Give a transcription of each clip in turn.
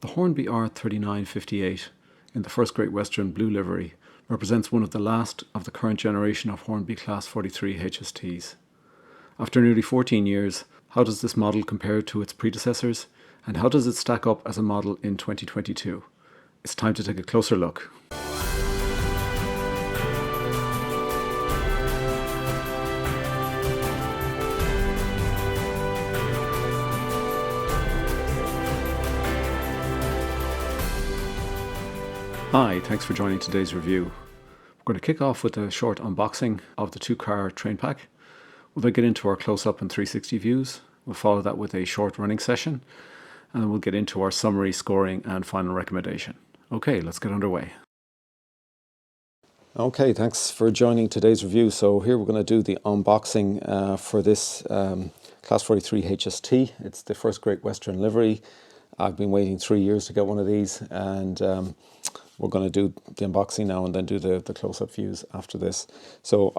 The Hornby R3958 in the first Great Western blue livery represents one of the last of the current generation of Hornby Class 43 HSTs. After nearly 14 years, how does this model compare to its predecessors, and how does it stack up as a model in 2022? It's time to take a closer look. Hi, thanks for joining today's review. We're going to kick off with a short unboxing of the two-car train pack. We'll then get into our close-up and 360 views. We'll follow that with a short running session, and then we'll get into our summary, scoring and final recommendation. Okay, let's get underway. Okay, thanks for joining today's review. So here we're going to do the unboxing for this Class 43 HST. It's the first Great Western livery. I've been waiting 3 years to get one of these, and we're going to do the unboxing now and then do the close-up views after this. So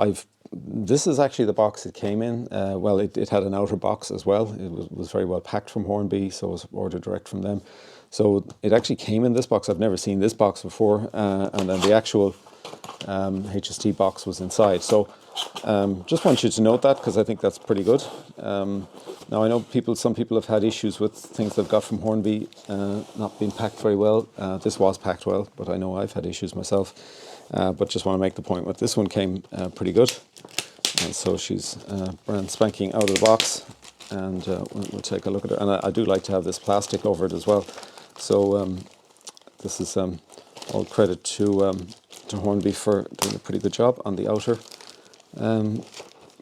this is actually the box it came in. Well, it had an outer box as well. It was very well packed from Hornby, so it was ordered direct from them. So it actually came in this box. I've never seen this box before, and then the actual HST box was inside. So just want you to note that, because I think that's pretty good. Now I know some people have had issues with things they've got from Hornby not being packed very well. This was packed well, but I know I've had issues myself. But just want to make the point that this one came pretty good. And so she's brand spanking out of the box, and we'll take a look at her. And I do like to have this plastic over it as well. So this is all credit to Hornby for doing a pretty good job on the outer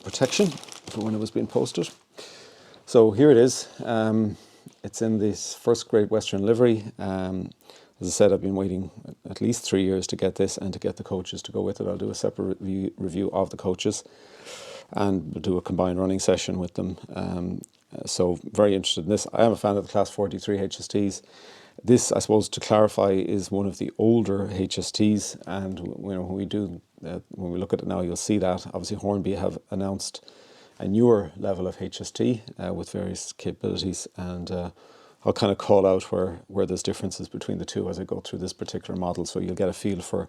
protection for when it was being posted. So here it is. It's in this first Great Western livery. As I said, I've been waiting at least 3 years to get this and to get the coaches to go with it. I'll do a separate review of the coaches, and we'll do a combined running session with them. So very interested in this. I am a fan of the Class 43 HSTs. This, I suppose, to clarify, is one of the older HSTs, and when we look at it now, you'll see that obviously Hornby have announced a newer level of HST with various capabilities, and I'll kind of call out where there's differences between the two as I go through this particular model. So you'll get a feel for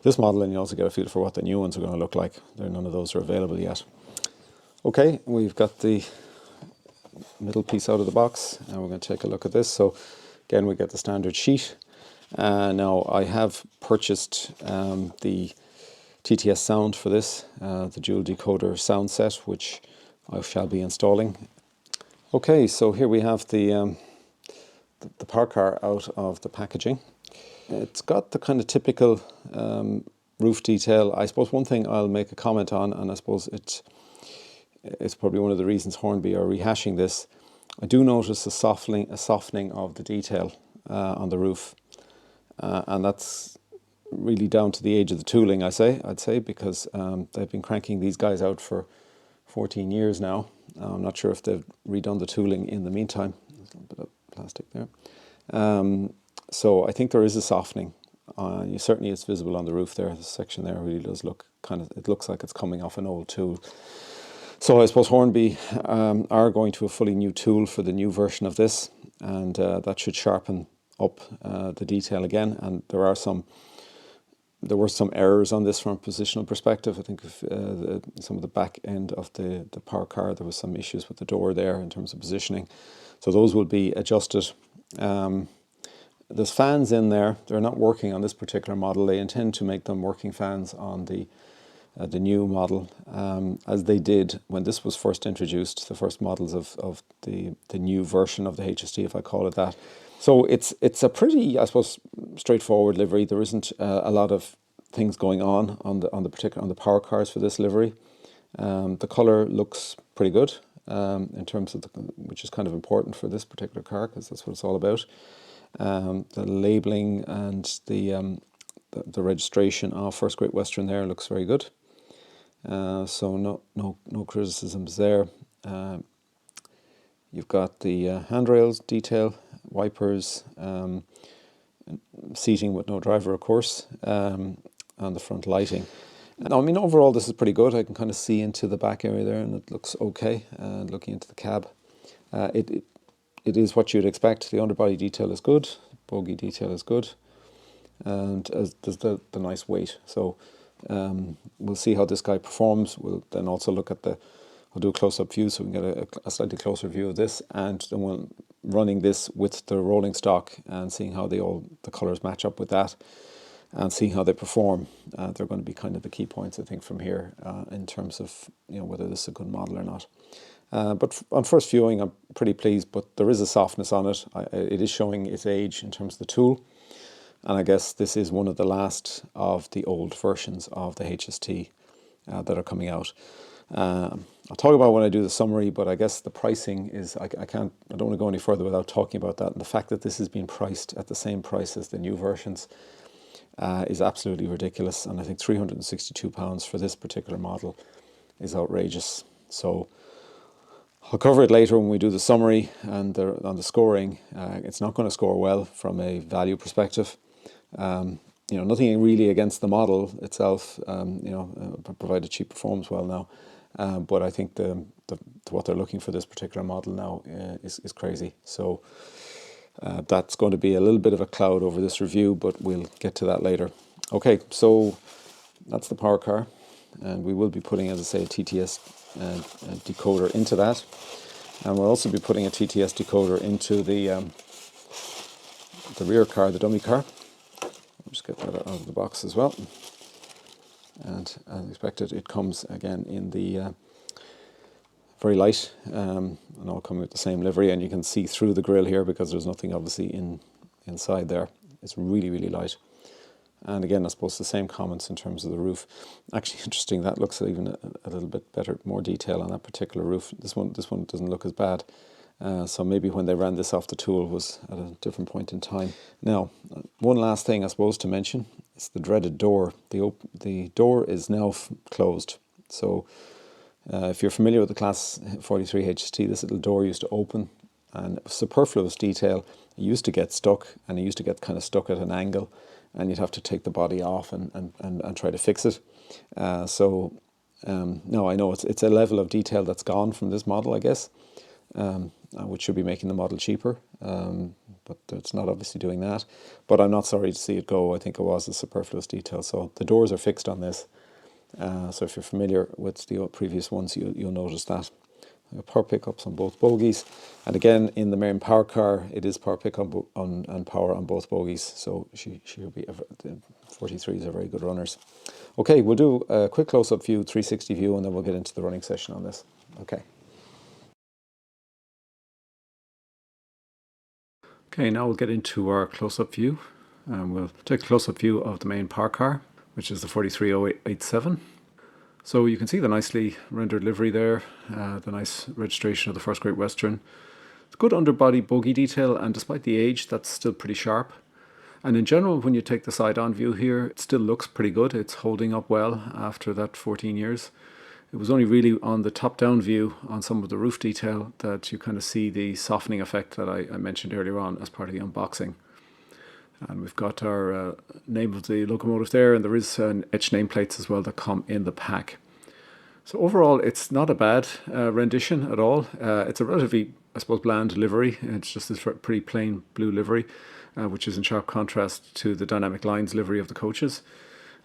this model, and you also get a feel for what the new ones are going to look like. None of those are available yet. Okay, we've got the middle piece out of the box, and we're going to take a look at this. So again, we get the standard sheet. Now I have purchased the TTS sound for this, the dual decoder sound set, which I shall be installing. Okay, so here we have the power car out of the packaging. It's got the kind of typical roof detail. I suppose one thing I'll make a comment on, and I suppose it's probably one of the reasons Hornby are rehashing this, I do notice a softening of the detail on the roof, and that's really down to the age of the tooling, I'd say, because they've been cranking these guys out for 14 years now. I'm not sure if they've redone the tooling in the meantime. There's a little bit of plastic there. So I think there is a softening. Certainly it's visible on the roof there. The section there really does look it looks like it's coming off an old tool. So I suppose Hornby are going to a fully new tool for the new version of this, and that should sharpen up the detail again. And there were some errors on this from a positional perspective. I think some of the back end of the power car, there was some issues with the door there in terms of positioning. So those will be adjusted. There's fans in there. They're not working on this particular model. They intend to make them working fans on the new model, as they did when this was first introduced, the first models of the new version of the HST, if I call it that. So it's a pretty, I suppose, straightforward livery. There isn't a lot of things going on the power cars for this livery. The color looks pretty good in terms of which is kind of important for this particular car, because that's what it's all about. The labeling and the registration of First Great Western there looks very good. So no criticisms there. You've got the handrails detail, wipers, seating with no driver, of course, and the front lighting. And I mean, overall, this is pretty good. I can kind of see into the back area there, and it looks okay. Looking into the cab, it is what you'd expect. The underbody detail is good. bogey detail is good, and as does the nice weight. So we'll see how this guy performs. We'll then also look at I'll do a close-up view so we can get a slightly closer view of this, and then we'll running this with the rolling stock and seeing how the colours match up with that, and seeing how they perform. They're going to be kind of the key points, I think, from here in terms of whether this is a good model or not. But on first viewing, I'm pretty pleased, but there is a softness on it. It is showing its age in terms of the tool, and I guess this is one of the last of the old versions of the HST that are coming out. I'll talk about when I do the summary, but I guess the pricing is, I don't want to go any further without talking about that. And the fact that this has been priced at the same price as the new versions is absolutely ridiculous. And I think £362 for this particular model is outrageous. So I'll cover it later when we do the summary and on the scoring. It's not going to score well from a value perspective. Nothing really against the model itself, provided she performs well now. But I think what they're looking for this particular model now is crazy. So that's going to be a little bit of a cloud over this review, but we'll get to that later. Okay, so that's the power car, and we will be putting, as I say, a TTS decoder into that, and we'll also be putting a TTS decoder into the rear car, the dummy car. I'll just get that out of the box as well. And as expected, it comes again in the very light, and all coming with the same livery, and you can see through the grille here because there's nothing obviously inside there. It's really, really light. And again, I suppose the same comments in terms of the roof. Actually, interesting, that looks even a little bit better, more detail on that particular roof. This one doesn't look as bad. So maybe when they ran this off the tool was at a different point in time. Now, one last thing I suppose to mention, it's the dreaded door. The door is now closed. So if you're familiar with the Class 43 HST, this little door used to open, and superfluous detail. It used to get stuck, and it used to get kind of stuck at an angle, and you'd have to take the body off and try to fix it. No, I know it's a level of detail that's gone from this model, I guess. Which should be making the model cheaper, but it's not obviously doing that. But I'm not sorry to see it go. I think it was a superfluous detail. So the doors are fixed on this. So if you're familiar with the previous ones, you'll notice that. Power pickups on both bogies, and again in the main power car, it is power pickup and power on both bogies. So she'll be the 43s are very good runners. Okay, we'll do a quick close-up view, 360 view, and then we'll get into the running session on this. Okay. Okay, now we'll get into our close-up view. We'll take a close-up view of the main power car, which is the 43087. So you can see the nicely rendered livery there, the nice registration of the First Great Western. It's good underbody bogie detail, and despite the age, that's still pretty sharp. And in general, when you take the side-on view here, it still looks pretty good. It's holding up well after that 14 years. It was only really on the top-down view on some of the roof detail that you kind of see the softening effect that I mentioned earlier on as part of the unboxing. And we've got our name of the locomotive there, and there is etched nameplates as well that come in the pack. So overall, it's not a bad rendition at all. It's a relatively, I suppose, bland livery. It's just this pretty plain blue livery, which is in sharp contrast to the Dynamic Lines livery of the coaches.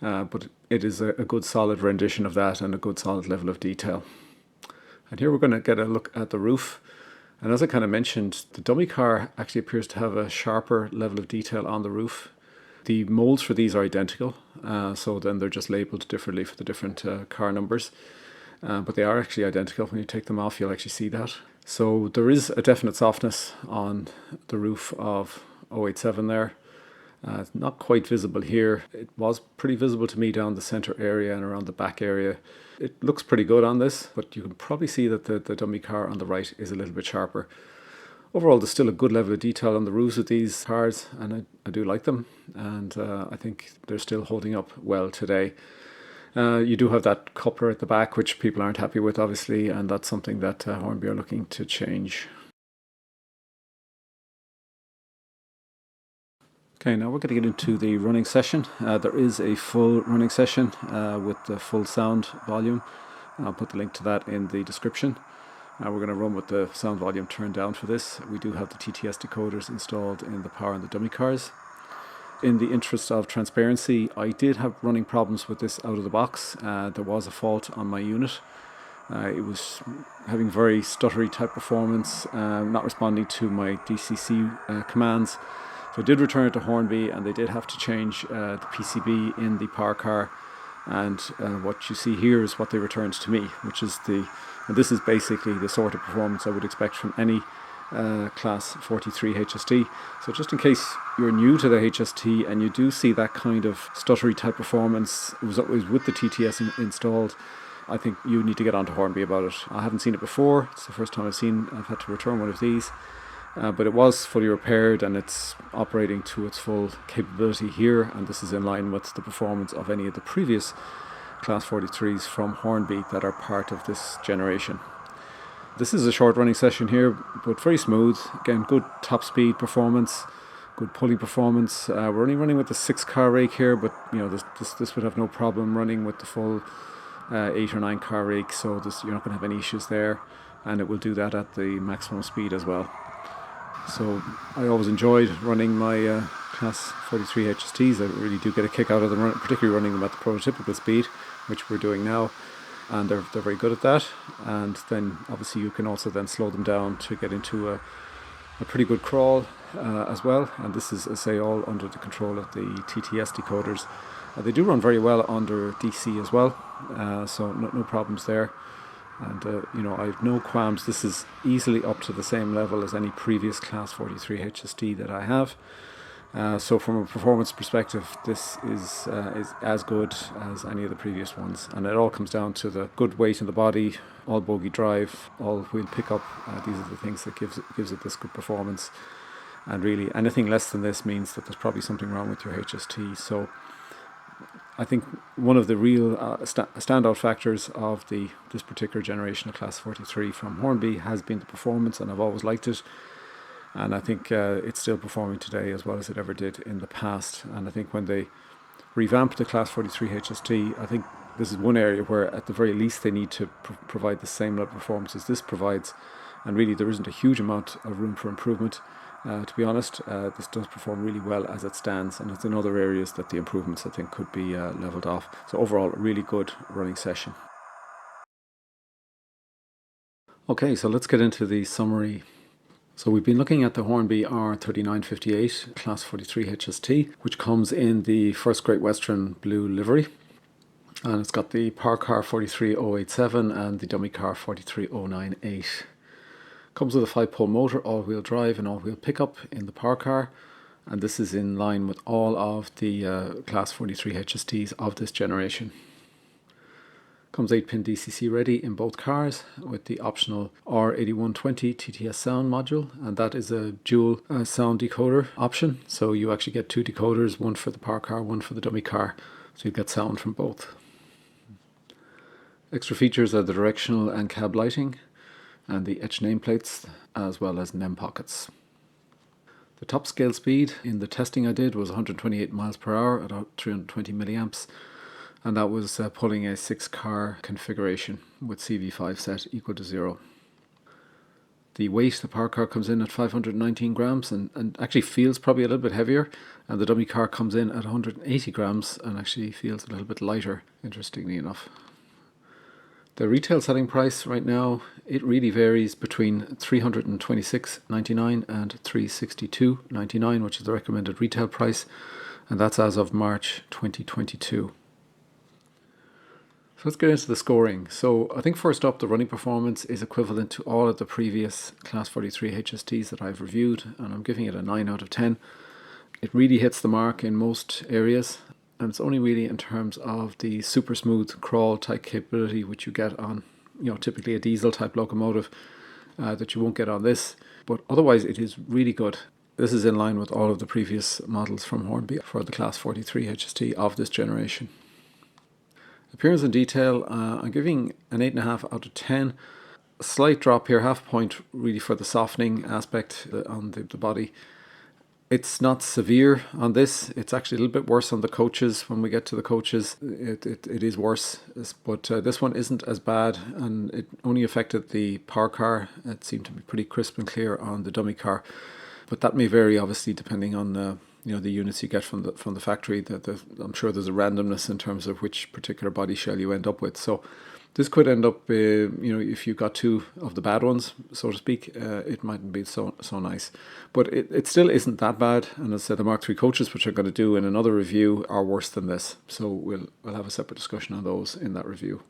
But it is a good solid rendition of that and a good solid level of detail. And here we're going to get a look at the roof. And as I kind of mentioned, the dummy car actually appears to have a sharper level of detail on the roof. The molds for these are identical, so then they're just labelled differently for the different car numbers. But they are actually identical. When you take them off, you'll actually see that. So there is a definite softness on the roof of 087 there. It's not quite visible here. It was pretty visible to me down the centre area and around the back area. It looks pretty good on this, but you can probably see that the dummy car on the right is a little bit sharper. Overall, there's still a good level of detail on the roofs of these cars, and I do like them, and I think they're still holding up well today. You do have that coupler at the back, which people aren't happy with, obviously, and that's something that Hornby are looking to change. Okay, now we're going to get into the running session. There is a full running session with the full sound volume. I'll put the link to that in the description. We're going to run with the sound volume turned down for this. We do have the TTS decoders installed in the power and the dummy cars. In the interest of transparency, I did have running problems with this out of the box. There was a fault on my unit. It was having very stuttery type performance, not responding to my DCC commands. So I did return it to Hornby, and they did have to change the PCB in the power car. And what you see here is what they returned to me, which is and this is basically the sort of performance I would expect from any Class 43 HST. So just in case you're new to the HST and you do see that kind of stuttery type performance, it was with the TTS installed, I think you need to get onto Hornby about it. I haven't seen it before. It's the first time I've had to return one of these. But it was fully repaired and it's operating to its full capability here, and this is in line with the performance of any of the previous Class 43s from Hornby that are part of this generation. This is a short running session here, but very smooth. Again, good top speed performance, good pulling performance. We're only running with the 6-car rake here, but this would have no problem running with the full 8 or 9-car rake, so you're not going to have any issues there, and it will do that at the maximum speed as well. So I always enjoyed running my Class 43 HSTs. I really do get a kick out of them, particularly running them at the prototypical speed, which we're doing now, and they're very good at that. And then obviously you can also then slow them down to get into a pretty good crawl as well. And this is, I say, all under the control of the TTS decoders. They do run very well under DC as well, so no problems there. And I have no qualms. This is easily up to the same level as any previous Class 43 HST that I have. So from a performance perspective, this is as good as any of the previous ones. And it all comes down to the good weight in the body, all bogie drive, all wheel pickup. These are the things that gives it this good performance. And really, anything less than this means that there's probably something wrong with your HST. So I think one of the real standout factors of this particular generation of Class 43 from Hornby has been the performance, and I've always liked it. And I think it's still performing today as well as it ever did in the past. And I think when they revamped the Class 43 HST, I think this is one area where at the very least they need to provide the same level of performance as this provides. And really there isn't a huge amount of room for improvement. To be honest, this does perform really well as it stands, and it's in other areas that the improvements I think could be levelled off. So overall, a really good running session. Okay, so let's get into the summary. So we've been looking at the Hornby R3958 Class 43 HST, which comes in the First Great Western blue livery. And it's got the power car 43087 and the dummy car 43098. Comes with a 5-pole motor, all-wheel drive and all-wheel pickup in the power car, and this is in line with all of the Class 43 HSTs of this generation. Comes 8-pin DCC ready in both cars with the optional R8120 TTS sound module, and that is a dual sound decoder option, so you actually get 2 decoders, one for the power car, one for the dummy car, so you get sound from both. Extra features are the directional and cab lighting, and the etched nameplates, as well as NEM pockets. The top scale speed in the testing I did was 128 miles per hour at 320 milliamps, and that was pulling a 6-car configuration with CV5 set equal to 0. The weight, the power car comes in at 519 grams and actually feels probably a little bit heavier, and the dummy car comes in at 180 grams and actually feels a little bit lighter, interestingly enough. The retail selling price right now, it really varies between $326.99 and $362.99, which is the recommended retail price, and that's as of March 2022. So let's get into the scoring. So I think first up, the running performance is equivalent to all of the previous Class 43 HSTs that I've reviewed, and I'm giving it a 9 out of 10. It really hits the mark in most areas. And it's only really in terms of the super smooth crawl type capability which you get on, typically a diesel type locomotive that you won't get on this. But otherwise it is really good. This is in line with all of the previous models from Hornby for the Class 43 HST of this generation. Appearance and detail, I'm giving an 8.5 out of 10. A slight drop here, half a point really for the softening aspect on the body. It's not severe on this. It's actually a little bit worse on the coaches. When we get to the coaches, it is worse. But this one isn't as bad, and it only affected the power car. It seemed to be pretty crisp and clear on the dummy car. But that may vary, obviously, depending on the units you get from the factory. I'm sure there's a randomness in terms of which particular body shell you end up with. So this could end up, if you got two of the bad ones, so to speak, it mightn't be so nice. But it still isn't that bad. And as I said, the Mark III coaches, which I'm going to do in another review, are worse than this. So we'll have a separate discussion on those in that review.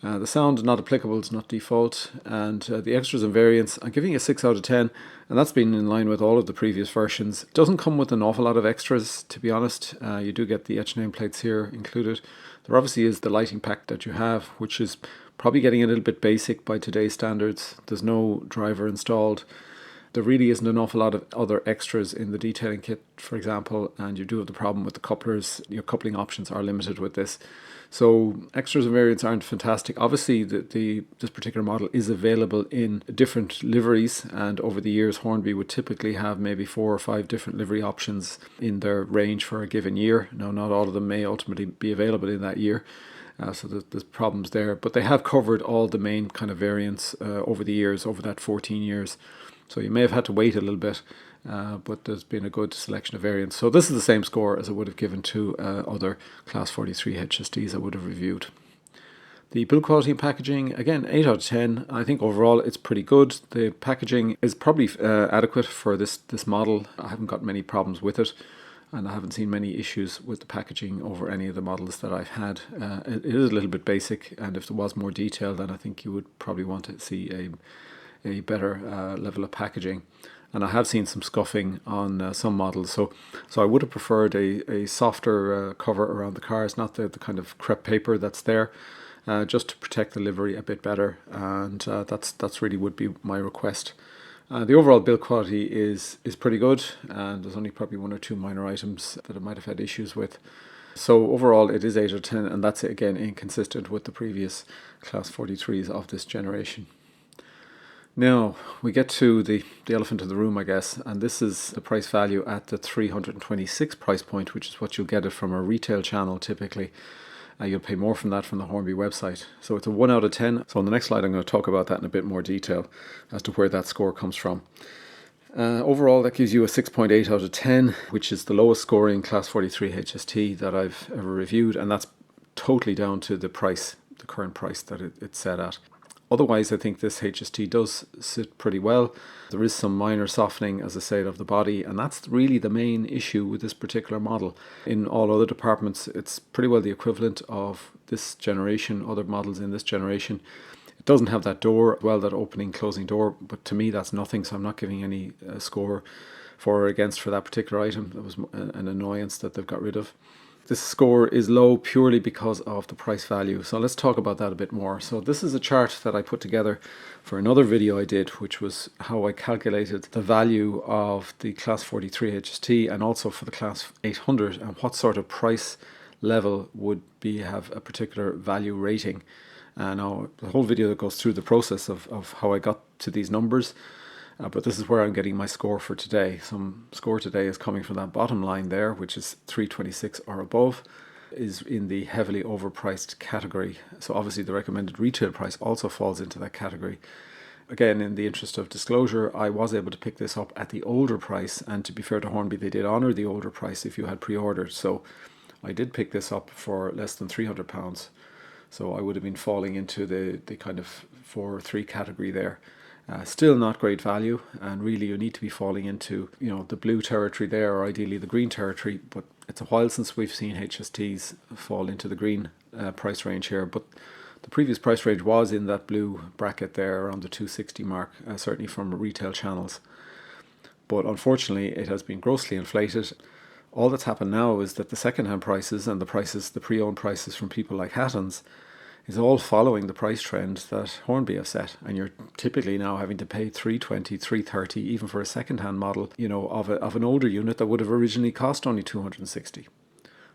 The sound not applicable is not default, and the extras and variants, I'm giving it a 6 out of 10, and that's been in line with all of the previous versions. It doesn't come with an awful lot of extras, to be honest. You do get the etch nameplates here included. There obviously is the lighting pack that you have, which is probably getting a little bit basic by today's standards. There's no driver installed. There really isn't an awful lot of other extras in the detailing kit, for example, and you do have the problem with the couplers. Your coupling options are limited with this. So extras and variants aren't fantastic. Obviously, this particular model is available in different liveries, and over the years, Hornby would typically have maybe 4 or 5 different livery options in their range for a given year. Now, not all of them may ultimately be available in that year. So there's problems there, but they have covered all the main kind of variants over the years, over that 14 years. So you may have had to wait a little bit, but there's been a good selection of variants. So this is the same score as I would have given to other Class 43 HSTs I would have reviewed. The build quality and packaging, again, 8 out of 10. I think overall it's pretty good. The packaging is probably adequate for this model. I haven't got many problems with it, and I haven't seen many issues with the packaging over any of the models that I've had. It is a little bit basic, and if there was more detail, then I think you would probably want to see a better level of packaging. And I have seen some scuffing on some models, so I would have preferred a softer cover around the cars, not the kind of crepe paper that's there, just to protect the livery a bit better, and that's really would be my request. The overall build quality is pretty good, and there's only probably 1 or 2 minor items that I might have had issues with. So overall it is 8 out of 10, and that's again inconsistent with the previous Class 43s of this generation. Now we get to the elephant in the room, I guess, and this is the price value at the 326 price point, which is what you'll get it from a retail channel typically. You'll pay more from that from the Hornby website. So it's a 1 out of 10. So on the next slide I'm going to talk about that in a bit more detail as to where that score comes from. Overall that gives you a 6.8 out of 10, which is the lowest scoring Class 43 HST that I've ever reviewed, and that's totally down to the price, the current price that it's set at. Otherwise, I think this HST does sit pretty well. There is some minor softening, as I said, of the body, and that's really the main issue with this particular model. In all other departments, it's pretty well the equivalent of this generation, other models in this generation. It doesn't have that door, well, that opening, closing door, but to me that's nothing, so I'm not giving any score for or against for that particular item. That was an annoyance that they've got rid of. This score is low purely because of the price value. So let's talk about that a bit more. So this is a chart that I put together for another video I did, which was how I calculated the value of the Class 43 HST and also for the Class 800 and what sort of price level would have a particular value rating. Now the whole video that goes through the process of how I got to these numbers. But this is where I'm getting my score for today. Some score today is coming from that bottom line there, which is 326 or above, is in the heavily overpriced category. So obviously the recommended retail price also falls into that category. Again, in the interest of disclosure, I was able to pick this up at the older price, and to be fair to Hornby, they did honour the older price if you had pre-ordered. So I did pick this up for less than £300. So I would have been falling into the kind of 4 or 3 category there. Still not great value, and really you need to be falling into the blue territory there, or ideally the green territory, but it's a while since we've seen HSTs fall into the green price range here, but the previous price range was in that blue bracket there around the 260 mark, certainly from retail channels. But unfortunately it has been grossly inflated. All that's happened now is that the second-hand prices and the pre-owned prices from people like Hattons is all following the price trend that Hornby have set, and you're typically now having to pay $320, $330 even for a second-hand model, of an older unit that would have originally cost only $260.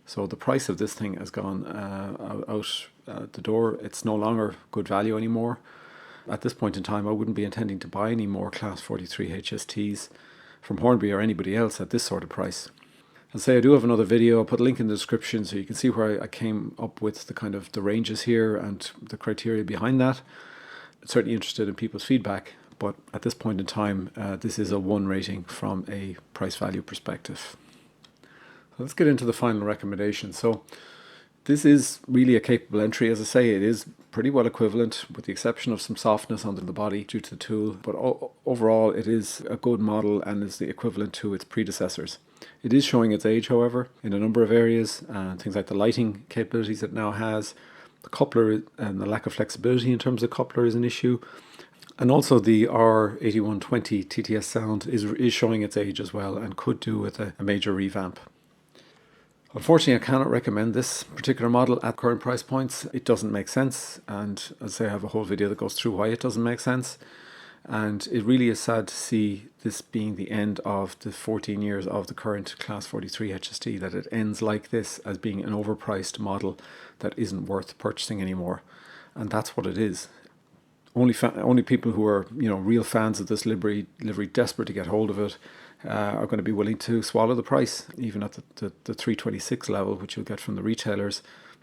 So the price of this thing has gone out the door. It's no longer good value anymore. At this point in time, I wouldn't be intending to buy any more Class 43 HSTs. from Hornby or anybody else at this sort of price. I'll say I do have another video. I'll put a link in the description so you can see where I came up with the kind of the ranges here and the criteria behind that. I'm certainly interested in people's feedback, but at this point in time, this is a 1 rating from a price value perspective. So let's get into the final recommendation. So this is really a capable entry. As I say, it is pretty well equivalent with the exception of some softness under the body due to the tool, but overall it is a good model and is the equivalent to its predecessors. It is showing its age, however, in a number of areas, things like the lighting capabilities it now has, the coupler and the lack of flexibility in terms of coupler is an issue, and also the R8120 TTS sound is showing its age as well and could do with a major revamp. Unfortunately, I cannot recommend this particular model at current price points. It doesn't make sense, and as I say, I have a whole video that goes through why it doesn't make sense. And it really is sad to see this being the end of the 14 years of the current Class 43 HST, that it ends like this as being an overpriced model that isn't worth purchasing anymore. And that's what it is. Only people who are, real fans of this livery, desperate to get hold of it, are going to be willing to swallow the price, even at the 326 level, which you'll get from the retailers.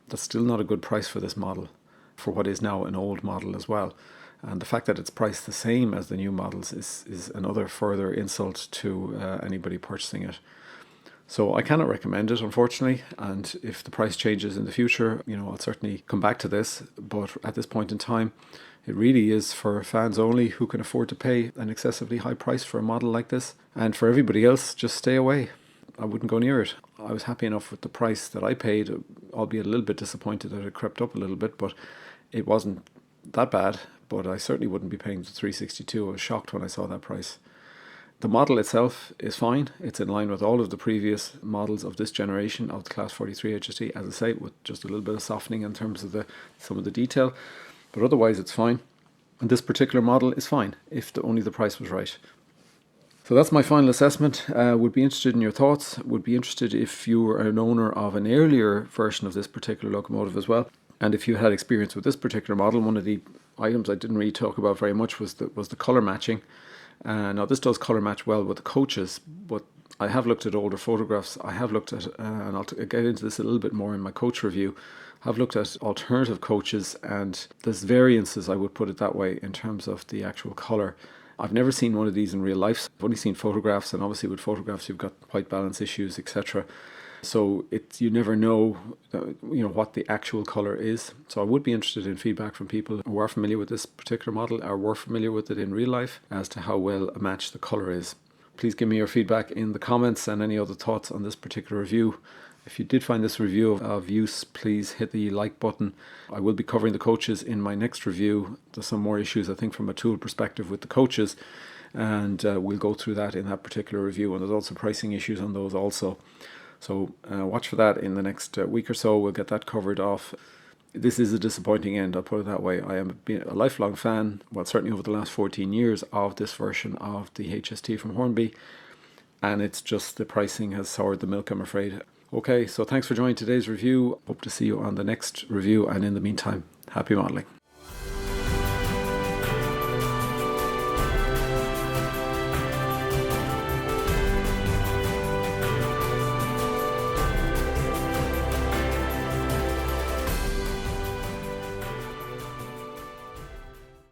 That's still not a good price for this model, for what is now an old model as well. And the fact that it's priced the same as the new models is another further insult to anybody purchasing it. So I cannot recommend it, unfortunately, and if the price changes in the future, I'll certainly come back to this, but at this point in time, it really is for fans only who can afford to pay an excessively high price for a model like this, and for everybody else, just stay away. I wouldn't go near it. I was happy enough with the price that I paid, albeit a little bit disappointed that it crept up a little bit, but it wasn't that bad, but I certainly wouldn't be paying the 362. I was shocked when I saw that price. The model itself is fine. It's in line with all of the previous models of this generation of the Class 43 HST, as I say, with just a little bit of softening in terms of some of the detail. But otherwise it's fine. And this particular model is fine, if only the price was right. So that's my final assessment. Would be interested in your thoughts. Would be interested if you were an owner of an earlier version of this particular locomotive as well. And if you had experience with this particular model. One of the items I didn't really talk about very much was the colour matching. Now this does colour match well with the coaches, but I have looked at older photographs. I have looked at, and I'll get into this a little bit more in my coach review, I've looked at alternative coaches, and there's variances, I would put it that way, in terms of the actual colour. I've never seen one of these in real life. I've only seen photographs, and obviously with photographs you've got white balance issues, etc. So you never know, what the actual colour is. So I would be interested in feedback from people who are familiar with this particular model or were familiar with it in real life as to how well a match the colour is. Please give me your feedback in the comments and any other thoughts on this particular review. If you did find this review of use, please hit the like button. I will be covering the coaches in my next review. There's some more issues, I think, from a tool perspective with the coaches, and we'll go through that in that particular review. And there's also pricing issues on those also. So watch for that in the next week or so. We'll get that covered off. This is a disappointing end, I'll put it that way. I am a lifelong fan, well, certainly over the last 14 years, of this version of the HST from Hornby. And it's just the pricing has soured the milk, I'm afraid. Okay, so thanks for joining today's review. Hope to see you on the next review. And in the meantime, happy modelling.